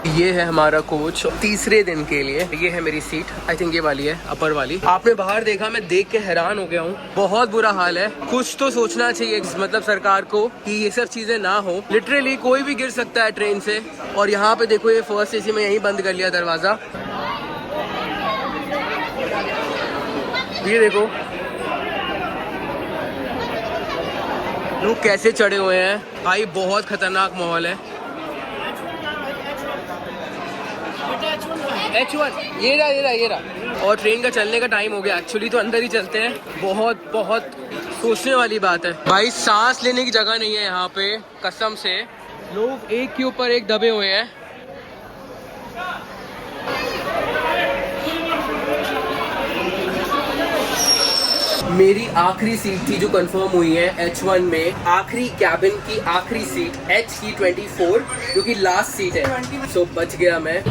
A: ये है हमारा कोच तीसरे दिन के लिए। ये है मेरी सीट, आई थिंक ये वाली है, अपर वाली। आपने बाहर देखा, मैं देख के हैरान हो गया हूँ, बहुत बुरा हाल है। कुछ तो सोचना चाहिए मतलब सरकार को कि ये सब चीजें ना हो। लिटरली कोई भी गिर सकता है ट्रेन से। और यहाँ पे देखो, ये फर्स्ट एसी में यहीं बंद कर लिया दरवाजा। ये देखो लोग कैसे चढ़े हुए हैं भाई, बहुत खतरनाक माहौल है। H1 ये रहा। और ट्रेन का चलने का टाइम हो गया एक्चुअली, तो अंदर ही चलते हैं। बहुत बहुत सोचने वाली बात है भाई, सांस लेने की जगह नहीं है यहाँ पे, कसम से। लोग एक के ऊपर एक दबे हुए हैं। मेरी आखिरी सीट थी जो कंफर्म हुई है H1 में, आखिरी कैबिन की आखिरी सीट H की 24, जो कि लास्ट सीट है। सो बच गया मैं।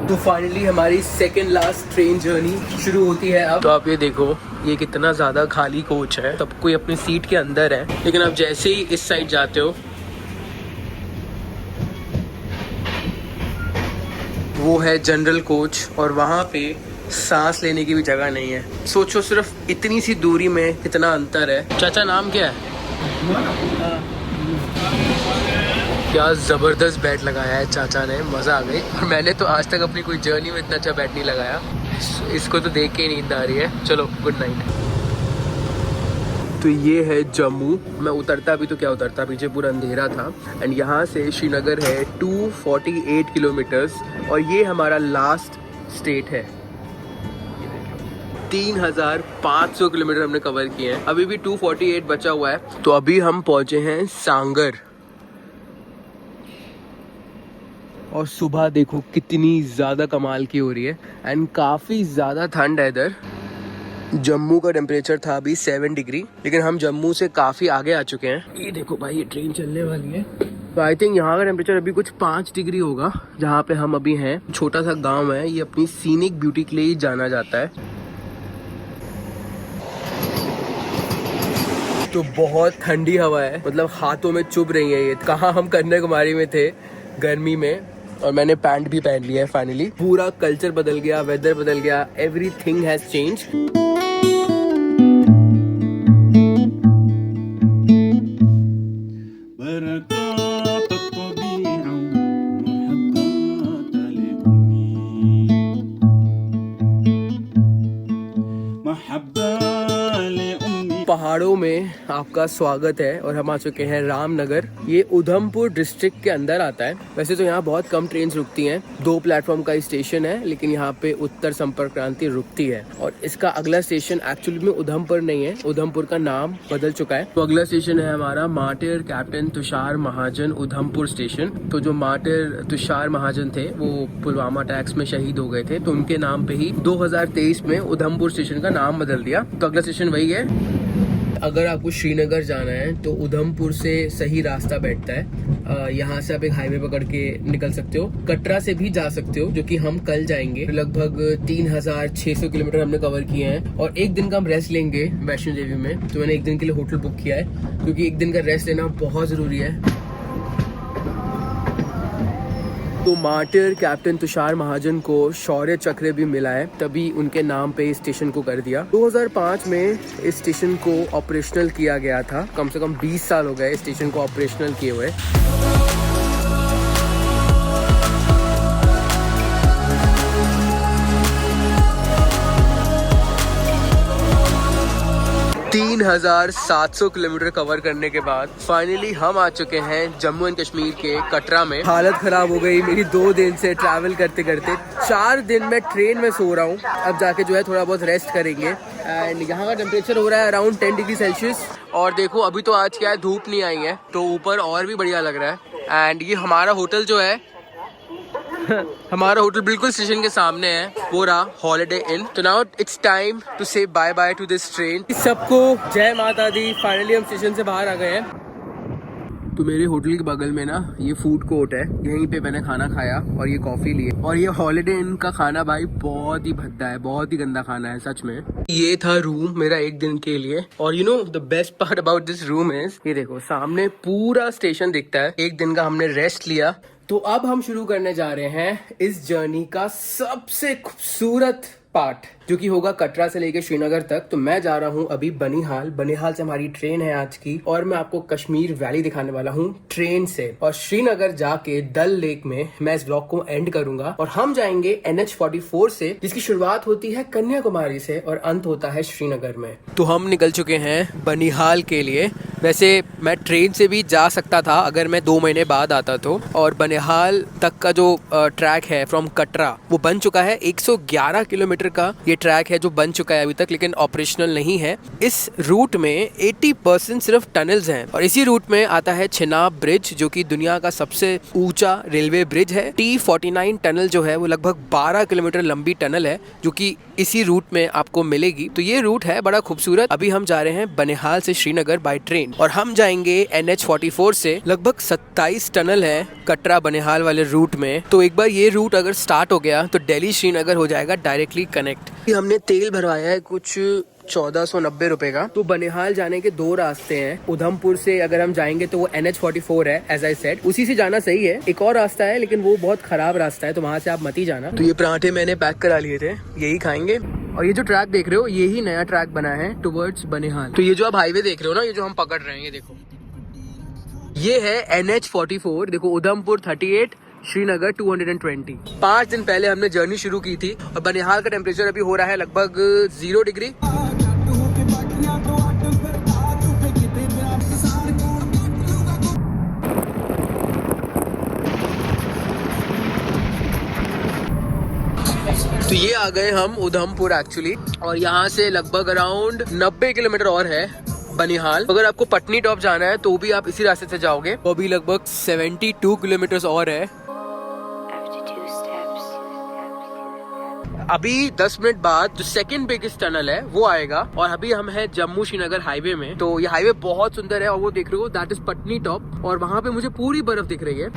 A: तो फाइनली हमारी सेकेंड लास्ट ट्रेन जर्नी शुरू होती है अब। तो आप ये देखो, ये कितना ज़्यादा खाली कोच है, सब कोई अपनी सीट के अंदर है। लेकिन आप जैसे ही इस साइड जाते हो, वो है जनरल कोच, और वहाँ पे सांस लेने की भी जगह नहीं है। सोचो सिर्फ इतनी सी दूरी में कितना अंतर है। चाचा नाम क्या है? क्या ज़बरदस्त बेड लगाया है चाचा ने, मज़ा आ गई। और मैंने तो आज तक अपनी कोई जर्नी में इतना अच्छा बेड नहीं लगाया। इसको तो देख के ही नींद आ रही है। चलो गुड नाइट। तो ये है जम्मू। मैं उतरता भी तो क्या उतरता, पीछे पूरा अंधेरा था। एंड यहाँ से श्रीनगर है 248 किलोमीटर्स, और ये हमारा लास्ट स्टेट है। 3500 किलोमीटर हमने कवर किए हैं, अभी भी 248 बचा हुआ है। तो अभी हम पहुँचे हैं सांगर। और सुबह देखो कितनी ज़्यादा कमाल की हो रही है, एंड काफ़ी ज़्यादा ठंड है इधर। जम्मू का टेम्परेचर था अभी 7 डिग्री, लेकिन हम जम्मू से काफ़ी आगे आ चुके हैं। ये देखो भाई, ये ट्रेन चलने वाली है। तो आई थिंक यहाँ का टेम्परेचर अभी कुछ 5 डिग्री होगा जहाँ पे हम अभी हैं। छोटा सा गांव है, ये अपनी सीनिक ब्यूटी के लिए ही जाना जाता है। तो बहुत ठंडी हवा है, मतलब हाथों में चुभ रही है ये। कहाँ हम कन्याकुमारी में थे गर्मी में, और मैंने पैंट भी पहन लिया है फाइनली। पूरा कल्चर बदल गया, वेदर बदल गया, एवरीथिंग हैज चेंज। पहाड़ों में आपका स्वागत है, और हम आ चुके हैं रामनगर। ये उधमपुर डिस्ट्रिक्ट के अंदर आता है। वैसे तो यहाँ बहुत कम ट्रेन रुकती हैं, 2 प्लेटफॉर्म का स्टेशन है, लेकिन यहाँ पे उत्तर संपर्क क्रांति रुकती है। और इसका अगला स्टेशन एक्चुअली में उधमपुर नहीं है, उधमपुर का नाम बदल चुका है। तो अगला स्टेशन है हमारा मार्टिर कैप्टन तुषार महाजन उधमपुर स्टेशन। तो जो मार्टिर तुषार महाजन थे वो पुलवामा अटैक्स में शहीद हो गए थे, तो उनके नाम पे ही 2023 में उधमपुर स्टेशन का नाम बदल दिया। तो अगला स्टेशन वही है। अगर आपको श्रीनगर जाना है तो उधमपुर से सही रास्ता बैठता है। यहाँ से आप एक हाईवे पकड़ के निकल सकते हो। कटरा से भी जा सकते हो, जो कि हम कल जाएंगे। लगभग 3600 किलोमीटर हमने कवर किए हैं और एक दिन का हम रेस्ट लेंगे वैष्णो देवी में। तो मैंने एक दिन के लिए होटल बुक किया है, क्योंकि एक दिन का रेस्ट लेना बहुत ज़रूरी है। तो मार्टिर कैप्टन तुषार महाजन को शौर्य चक्र भी मिला है, तभी उनके नाम पे इस स्टेशन को कर दिया। 2005 में इस स्टेशन को ऑपरेशनल किया गया था। कम से कम 20 साल हो गए इस स्टेशन को ऑपरेशनल किए हुए। 3700 किलोमीटर कवर करने के बाद फाइनली हम आ चुके हैं जम्मू एंड कश्मीर के कटरा में। हालत खराब हो गई मेरी 2 दिन से ट्रैवल करते करते। 4 दिन मैं ट्रेन में सो रहा हूँ। अब जाके जो है थोड़ा बहुत रेस्ट करेंगे। एंड यहाँ का टेम्परेचर हो रहा है अराउंड 10 डिग्री सेल्सियस। और देखो अभी तो आज क्या है, धूप नहीं आई है, तो ऊपर और भी बढ़िया लग रहा है। एंड ये हमारा होटल जो है हमारा होटल बिल्कुल स्टेशन के सामने है, वो रहा हॉलिडे इन। तो now it's time to say bye bye to this train. सबको जय माता दी। फाइनली हम स्टेशन से बाहर आ गए हैं। तो मेरे होटल के बगल में ना ये फूड कोर्ट है, यहीं पे मैंने खाना खाया और ये कॉफी ली। और ये हॉलिडे इन का खाना भाई बहुत ही भद्दा है, बहुत ही गंदा खाना है सच में। ये था रूम मेरा एक दिन के लिए। और you know the best part about this room is, ये देखो सामने पूरा स्टेशन दिखता है। एक दिन का हमने रेस्ट लिया। तो अब हम शुरू करने जा रहे हैं इस जर्नी का सबसे खूबसूरत पार्ट, जो कि होगा कटरा से लेके श्रीनगर तक। तो मैं जा रहा हूँ अभी बनिहाल। बनिहाल से हमारी ट्रेन है आज की, और मैं आपको कश्मीर वैली दिखाने वाला हूँ ट्रेन से। और श्रीनगर जाके डल लेक में मैं इस ब्लॉग को एंड करूंगा। और हम जाएंगे NH44 से, जिसकी शुरुआत होती है कन्याकुमारी से और अंत होता है श्रीनगर में। तो हम निकल चुके हैं बनिहाल के लिए। वैसे मैं ट्रेन से भी जा सकता था अगर मैं 2 महीने बाद आता तो। और बनिहाल तक का जो ट्रैक है फ्रॉम कटरा, वो बन चुका है। 111 किलोमीटर का ये ट्रैक है जो बन चुका है अभी तक, लेकिन ऑपरेशनल नहीं है। इस रूट में 80% सिर्फ टनल्स हैं। और इसी रूट में आता है चिनाब ब्रिज, जो कि दुनिया का सबसे ऊंचा रेलवे ब्रिज है। T49 टनल जो है वो लगभग 12 किलोमीटर लंबी टनल है, जो कि इसी रूट में आपको मिलेगी। तो ये रूट है बड़ा खूबसूरत। अभी हम जा रहे हैं बनिहाल से श्रीनगर बाय ट्रेन, और हम जाएंगे NH44 से। लगभग 27 टनल है कटरा बनिहाल वाले रूट में। तो एक बार ये रूट अगर स्टार्ट हो गया तो दिल्ली श्रीनगर हो जाएगा डायरेक्टली कनेक्ट। हमने तेल भरवाया है कुछ 1490 रुपए का। तो बनिहाल जाने के 2 रास्ते हैं। उधमपुर से अगर हम जाएंगे तो वो NH44 है, एज आई सेड, उसी से जाना सही है। एक और रास्ता है लेकिन वो बहुत खराब रास्ता है, तो वहां से आप मत ही जाना। तो ये पराठे मैंने पैक करा लिए थे, यही खाएंगे। और ये जो ट्रैक देख रहे हो, ये ही नया ट्रैक बना है टुवर्ड्स बनिहाल। तो ये जो आप हाईवे देख रहे हो ना, ये जो हम पकड़ रहे हैं, ये देखो, ये है NH44। देखो उधमपुर 38, श्रीनगर 220। 5 दिन पहले हमने जर्नी शुरू की थी। और बनिहाल का टेम्परेचर अभी हो रहा है लगभग 0 डिग्री। तो ये आ गए हम उधमपुर एक्चुअली, और यहाँ से लगभग अराउंड 90 किलोमीटर और है बनिहाल। अगर आपको पटनी टॉप जाना है तो भी आप इसी रास्ते से जाओगे। वो भी लगभग 72 किलोमीटर और है। अभी 10 मिनट बाद जो सेकंड बिगेस्ट टनल है वो आएगा। और अभी हम हैं जम्मू श्रीनगर हाईवे में। तो ये हाईवे बहुत सुंदर है, और वो देख रहे हो दैट इज पटनी टॉप। और वहां पे मुझे पूरी बर्फ दिख रही है।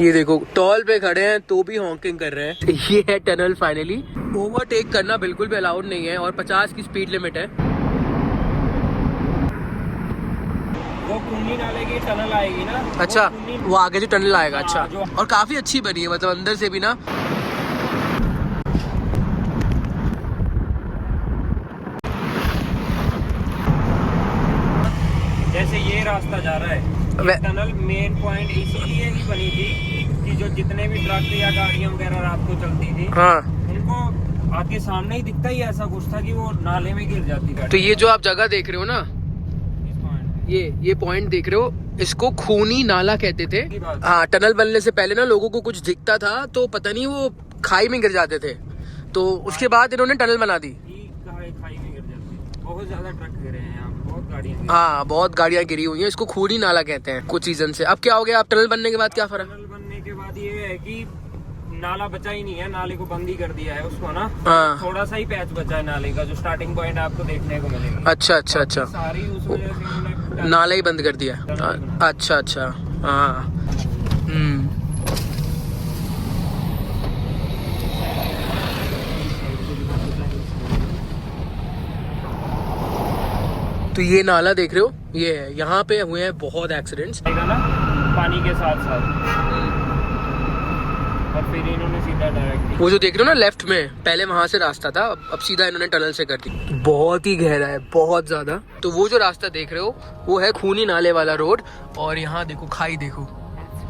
A: ये देखो टॉल पे खड़े हैं तो भी हॉकिंग कर रहे हैं। ये है टनल फाइनली। ओवरटेक करना बिल्कुल भी अलाउड नहीं है, और 50 की स्पीड लिमिट है।
C: वो कुन्नी नाले की टनल आएगी ना।
A: अच्छा, वो आगे जो टनल आएगा। अच्छा, और काफी अच्छी बनी है, मतलब अंदर से भी ना।
C: जैसे ये रास्ता जा रहा है, टनल मेन पॉइंट इसीलिए ही बनी थी कि जो जितने भी ट्रक या गाड़ियां वगैरह रात को चलती थी,
A: हाँ,
C: उनको आगे सामने ही दिखता ही ऐसा कुछ था कि वो नाले में गिर जाती गाड़ी।
A: तो ये जो आप जगह देख रहे हो ना, ये पॉइंट देख रहे हो, इसको खूनी नाला कहते थे। हाँ, टनल बनने से पहले ना लोगों को कुछ दिखता था तो पता नहीं वो खाई में गिर जाते थे। तो उसके बाद इन्होंने टनल बना दी।
C: खाई में गिर जाती, बहुत ज्यादा ट्रक गिरे हैं यहाँ, बहुत गाड़ियाँ।
A: हाँ, बहुत गाड़ियाँ गिरी हुई हैं। इसको खूनी नाला कहते हैं कुछ सीजन से। अब क्या हो गया, अब टनल बनने के बाद क्या फर्क?
C: टनल बनने के बाद ये है कि नाला बचा ही नहीं है, नाले को बंद ही कर दिया है उसको ना।
A: हाँ।
C: थोड़ा सा ही पैच बचा है नाले का, जो स्टार्टिंग पॉइंट आपको देखने को मिलेगा।
A: अच्छा अच्छा अच्छा,
C: सारी उस वजह से उन्होंने
A: नाला ही बंद कर दिया। अच्छा अच्छा, हाँ। तो ये नाला देख रहे हो, ये है, यहाँ पे हुए हैं बहुत एक्सीडेंट्स
C: ना पानी के साथ साथ, और फिर इन्होंने सीधा डायरेक्ट,
A: वो जो देख रहे हो ना लेफ्ट में, पहले वहां से रास्ता था, अब सीधा इन्होंने टनल से कर दी। बहुत ही गहरा है, बहुत ज्यादा। तो वो जो रास्ता देख रहे हो वो है खूनी नाले वाला रोड, और यहाँ देखो खाई देखो,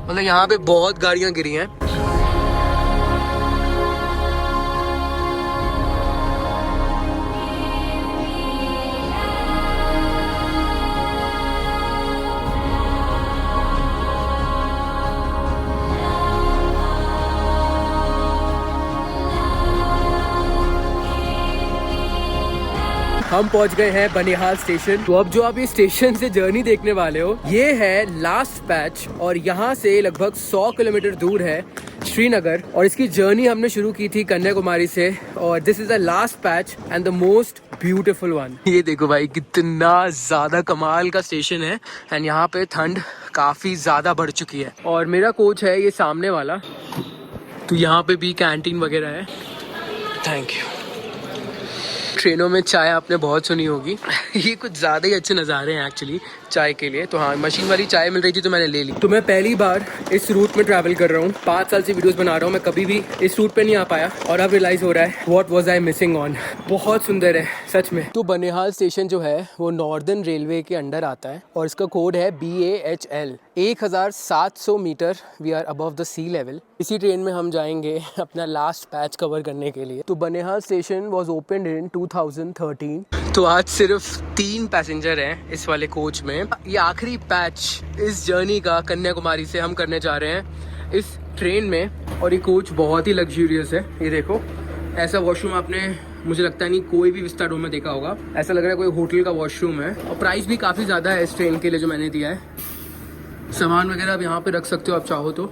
A: मतलब यहाँ पे बहुत गाड़ियां गिरी हैं। हम पहुंच गए हैं बनिहाल स्टेशन। तो अब जो आप ये स्टेशन से जर्नी देखने वाले हो, ये है लास्ट पैच, और यहाँ से लगभग 100 किलोमीटर दूर है श्रीनगर, और इसकी जर्नी हमने शुरू की थी कन्याकुमारी से, और this is the last patch and the most beautiful one. ये देखो भाई कितना ज्यादा कमाल का स्टेशन है, एंड यहाँ पे ठंड काफी ज्यादा बढ़ चुकी है। और मेरा कोच है ये सामने वाला, तो यहाँ पे भी कैंटीन वगैरह है। Thank you. ट्रेनों में चाय आपने बहुत सुनी होगी। ये कुछ ज़्यादा ही अच्छे नज़ारे हैं एक्चुअली चाय के लिए। तो हाँ, मशीन वाली चाय मिल रही थी तो मैंने ले ली। तो मैं पहली बार इस रूट में ट्रैवल कर रहा हूँ, 5 साल से वीडियोस बना रहा हूँ, मैं कभी भी इस रूट पे नहीं आ पाया, और अब रियलाइज़ हो रहा है what was I missing on. बहुत सुंदर है सच में। तो बनिहाल स्टेशन जो है वो नॉर्दर्न रेलवे के अंडर आता है, और इसका कोड है BAHL। 1700 metre we are above the sea level. इसी ट्रेन में हम जाएंगे अपना लास्ट पैच कवर करने के लिए। तो Banihal station was open in 2013। तो आज सिर्फ 3 पैसेंजर हैं इस वाले कोच में। ये आखिरी पैच इस जर्नी का कन्याकुमारी से हम करने जा रहे हैं इस ट्रेन में, और ये कोच बहुत ही लग्जूरियस है। ये देखो, ऐसा वॉशरूम आपने मुझे लगता नहीं कोई भी विस्ताडोम में देखा होगा। ऐसा लग रहा है कोई होटल का वॉशरूम है, और प्राइस भी काफ़ी ज़्यादा है इस ट्रेन के लिए जो मैंने दिया है। सामान वगैरह आप यहाँ पे रख सकते हो आप चाहो तो।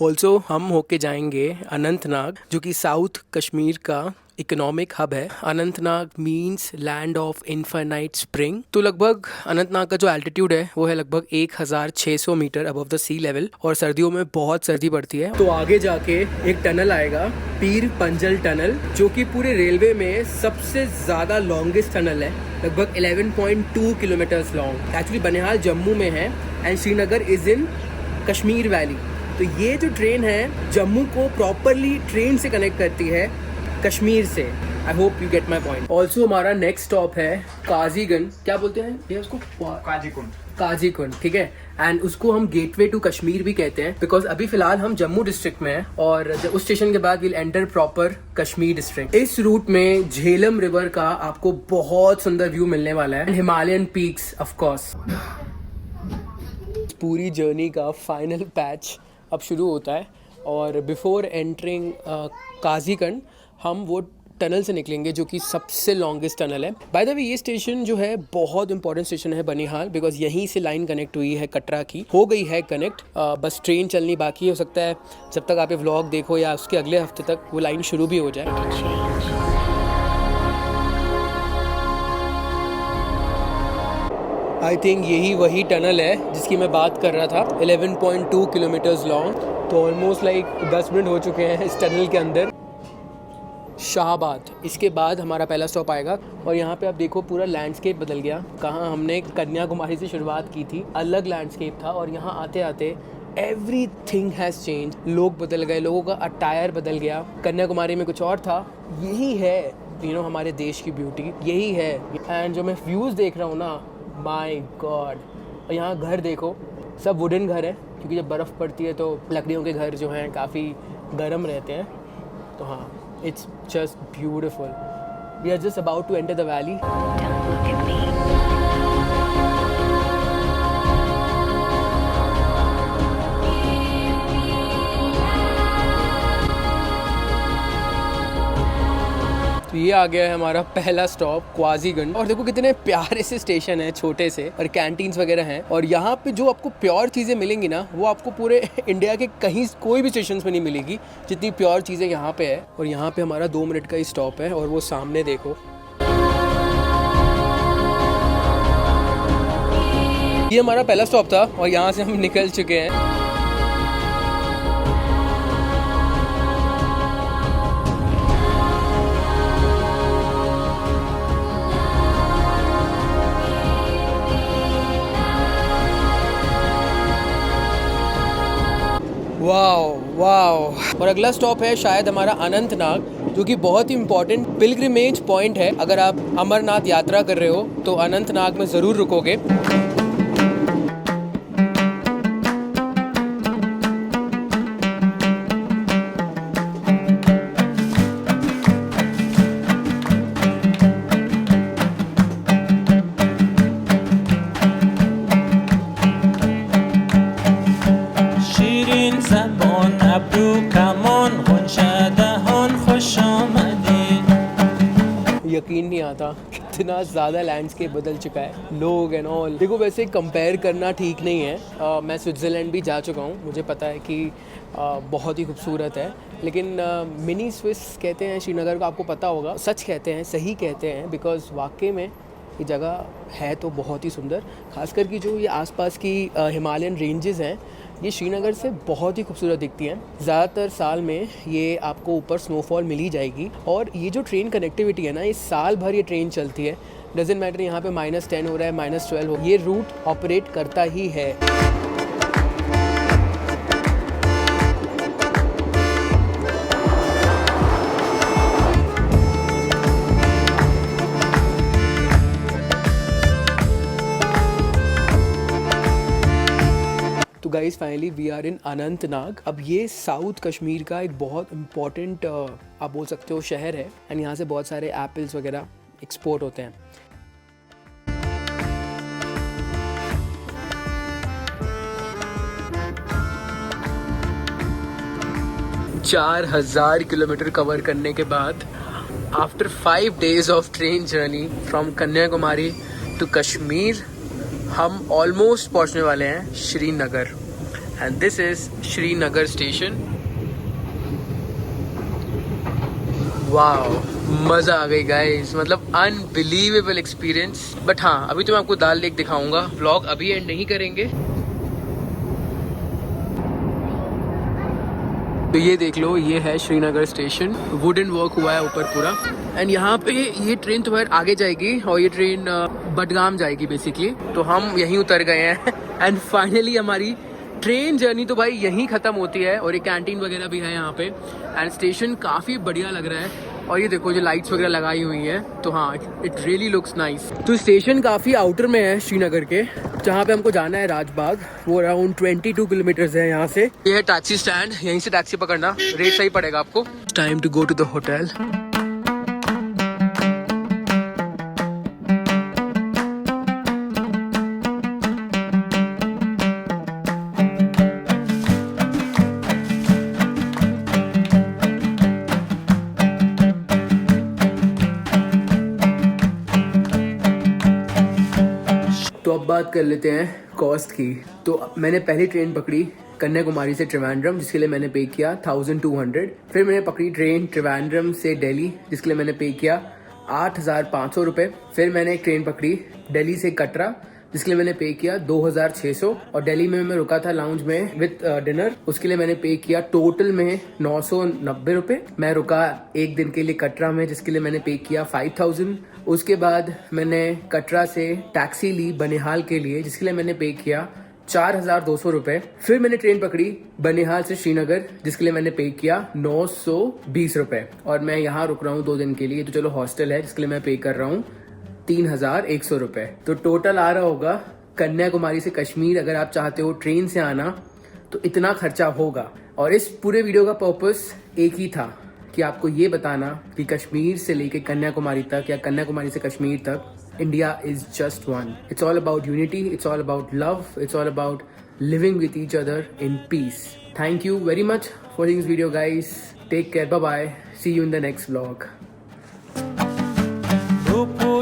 A: ऑल्सो हम होके जाएंगे अनंतनाग, जो कि साउथ कश्मीर का इकोनॉमिक हब है। Anantnag means land of infinite spring. तो लगभग अनंतनाग का जो एल्टीट्यूड है वो है लगभग 1600 metre above the sea level, और सर्दियों में बहुत सर्दी पड़ती है। तो आगे जाके एक टनल आएगा, पीर पंजल टनल, जो कि पूरे रेलवे में सबसे ज़्यादा लॉन्गेस्ट टनल है, लगभग 11.2 kilometres long. Actually Banihal Jammu में है and Srinagar is in Kashmir valley. तो ये जो ट्रेन है जम्मू को प्रॉपरली ट्रेन से कनेक्ट करती है कश्मीर से। I hope you get my point. Also हमारा नेक्स्ट स्टॉप है काजीगंज, क्या बोलते हैं ये उसको, काजीकुंड, ठीक है। एंड उसको हम गेटवे टू कश्मीर भी कहते हैं, बिकॉज अभी फिलहाल हम जम्मू डिस्ट्रिक्ट में हैं, और उस स्टेशन के बाद will enter proper Kashmir district. इस रूट में झेलम रिवर का आपको बहुत सुंदर व्यू मिलने वाला है, हिमालयन पीक्स ऑफ कोर्स। पूरी जर्नी का फाइनल पैच अब शुरू होता है, और बिफोर एंटरिंग काजीगंज हम वो टनल से निकलेंगे जो कि सबसे लॉन्गेस्ट टनल है। बाय द वे ये स्टेशन जो है बहुत इंपॉर्टेंट स्टेशन है बनिहाल, बिकॉज यहीं से लाइन कनेक्ट हुई है कटरा की, हो गई है कनेक्ट, बस ट्रेन चलनी बाकी हो सकता है जब तक आप ये व्लॉग देखो या उसके अगले हफ्ते तक वो लाइन शुरू भी हो जाए। आई थिंक यही वही टनल है जिसकी मैं बात कर रहा था, 11.2 किलोमीटर्स लॉन्ग। तो ऑलमोस्ट लाइक 10 मिनट हो चुके हैं इस टनल के अंदर। शाहबाद, इसके बाद हमारा पहला स्टॉप आएगा, और यहाँ पे आप देखो पूरा लैंडस्केप बदल गया। कहाँ हमने कन्याकुमारी से शुरुआत की थी, अलग लैंडस्केप था, और यहाँ आते आते एवरीथिंग हैज़ चेंज। लोग बदल गए, लोगों का अटायर बदल गया। कन्याकुमारी में कुछ और था, यही है हमारे देश की ब्यूटी, यही है। एंड जो मैं व्यूज़ देख रहा हूँ ना, माय गॉड। और यहाँ घर देखो, सब वुडन घर है, क्योंकि जब बर्फ़ पड़ती है तो लकड़ियों के घर जो हैं काफ़ी गर्म रहते हैं। तो हाँ, it's just beautiful. We are just about to enter the valley. Don't look at me. ये आ गया है हमारा पहला स्टॉप क्वाजीगंज। और देखो कितने प्यारे से स्टेशन है, छोटे से, और कैंटीन्स वगैरह हैं। और यहाँ पे जो आपको प्योर चीज़ें मिलेंगी ना, वो आपको पूरे इंडिया के कहीं कोई भी स्टेशन में नहीं मिलेगी, जितनी प्योर चीज़ें यहाँ पे है। और यहाँ पे हमारा 2 मिनट का ही स्टॉप है, और वो सामने देखो, ये हमारा पहला स्टॉप था और यहाँ से हम निकल चुके हैं। Wow wow. और अगला स्टॉप है शायद हमारा अनंतनाग, जो कि बहुत ही इम्पोर्टेंट पिलग्रिमेज पॉइंट है। अगर आप अमरनाथ यात्रा कर रहे हो तो अनंतनाग में ज़रूर रुकोगे। यकीन नहीं आता कितना ज़्यादा लैंडस्केप बदल चुका है, लोग एंड ऑल। देखो वैसे कंपेयर करना ठीक नहीं है। मैं स्विट्ज़रलैंड भी जा चुका हूँ, मुझे पता है कि बहुत ही खूबसूरत है। लेकिन मिनी स्विस कहते हैं श्रीनगर को, आपको पता होगा। सच कहते हैं, सही कहते हैं, बिकॉज़ वाकई में ये जगह है तो बहुत ही सुंदर। खासकर कि जो ये आसपास की हिमालयन रेंजेस हैं, ये श्रीनगर से बहुत ही खूबसूरत दिखती हैं। ज़्यादातर साल में ये आपको ऊपर स्नोफॉल मिल ही जाएगी। और ये जो ट्रेन कनेक्टिविटी है ना, ये साल भर ये ट्रेन चलती है। डजेंट मैटर यहाँ पे -10 हो रहा है, -12 हो, ये रूट ऑपरेट करता ही है। तो guys finally we are in Anantnag. अब ये साउथ कश्मीर का एक बहुत इम्पॉर्टेंट आप बोल सकते हो शहर है। एंड यहाँ से बहुत सारे एप्पल्स वगैरह एक्सपोर्ट होते हैं। 4000 किलोमीटर कवर करने के बाद, after 5 days of train journey from Kanyakumari to Kashmir, हम ऑलमोस्ट पहुंचने वाले हैं Srinagar. And this is Srinagar station. Wow, मज़ा आ गई गाइस, मतलब अनबिलीवेबल एक्सपीरियंस। बट हाँ, अभी तो मैं आपको दाल लेक दिखाऊंगा, व्लॉग अभी एंड नहीं करेंगे। तो ये देख लो, ये है श्रीनगर स्टेशन, वुडन वर्क हुआ है ऊपर पूरा। एंड यहाँ पे ये ट्रेन तो बाहर आगे जाएगी और ये ट्रेन बडगाम जाएगी बेसिकली। तो हम यहीं उतर गए हैं एंड फाइनली हमारी ट्रेन जर्नी तो भाई यहीं ख़त्म होती है। और ये कैंटीन वगैरह भी है यहाँ पे। एंड स्टेशन काफ़ी बढ़िया लग रहा है। और ये देखो जो लाइट्स वगैरह लगाई हुई हैं, तो हाँ इट रियली लुक्स नाइस। तो स्टेशन काफ़ी आउटर में है श्रीनगर के, जहाँ पे हमको जाना है राजबाग। वो अराउंड 22 किलोमीटर्स है यहाँ से। ये है टैक्सी स्टैंड, यहीं से टैक्सी पकड़ना, रेट सही पड़ेगा आपको। Time to go to the hotel. तो अब बात कर लेते हैं कॉस्ट की। तो मैंने पहली ट्रेन पकड़ी कन्याकुमारी से त्रिवेंद्रम, जिसके लिए मैंने पे किया 1200। फिर मैंने पकड़ी ट्रेन त्रिवेंद्रम से दिल्ली, जिसके लिए मैंने पे किया 8500 रुपये। फिर मैंने एक ट्रेन पकड़ी दिल्ली से कटरा, जिसके लिए मैंने पे किया 2600। और दिल्ली में मैं रुका था लाउंज में विद डिनर, उसके लिए मैंने पे किया टोटल में 990 रुपये। मैं रुका एक दिन के लिए कटरा में, जिसके लिए मैंने पे किया 5000। उसके बाद मैंने कटरा से टैक्सी ली बनिहाल के लिए, जिसके लिए मैंने पे किया 4200 रुपये। फिर मैंने ट्रेन पकड़ी बनिहाल से श्रीनगर, जिसके लिए मैंने पे किया 920 रुपये। और मैं यहाँ रुक रहा हूँ 2 दिन के लिए, तो चलो हॉस्टल है, जिसके लिए मैं पे कर रहा हूँ 3100 रुपये। तो टोटल आ रहा होगा कन्याकुमारी से कश्मीर, अगर आप चाहते हो ट्रेन से आना तो इतना खर्चा होगा। और इस पूरे वीडियो का पर्पस एक ही था कि आपको ये बताना कि कश्मीर से लेके कन्याकुमारी तक या कन्याकुमारी से कश्मीर तक, India is just one. It's all about unity, it's all about love, it's all about living with each other in peace. Thank you very much for this video guys. Take care, bye bye, see you in the next vlog.